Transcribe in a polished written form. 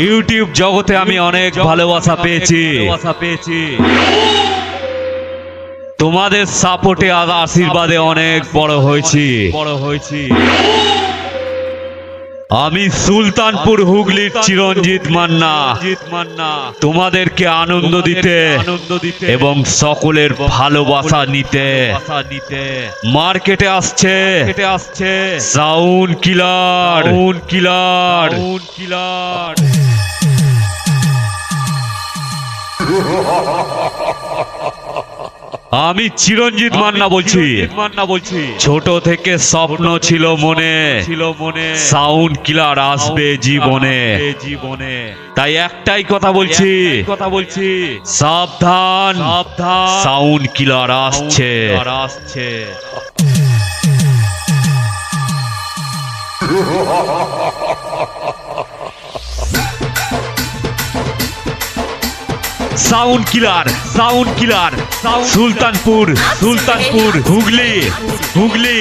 YouTube জগতে আমি অনেক ভালোবাসা পেয়েছি। তোমাদের সাপোর্টে আর আশীর্বাদে অনেক বড় হয়েছি। আমি সুলতানপুর হুগলির চিরঞ্জিত মান্না তোমাদেরকে আনন্দ দিতে এবং সকলের ভালোবাসা নিতে মার্কেটে আসছে সাউন্ড কিলার। আমি চিরঞ্জিত মান্না বলছি। ছোট থেকে স্বপ্ন ছিল মনে সাউন্ড কিলার আসবে জীবনে। তাই একটাই কথা বলছি সাবধান, সাউন্ড কিলার আসছে। সাউন্ড কিলার সুলতানপুর হুগলি।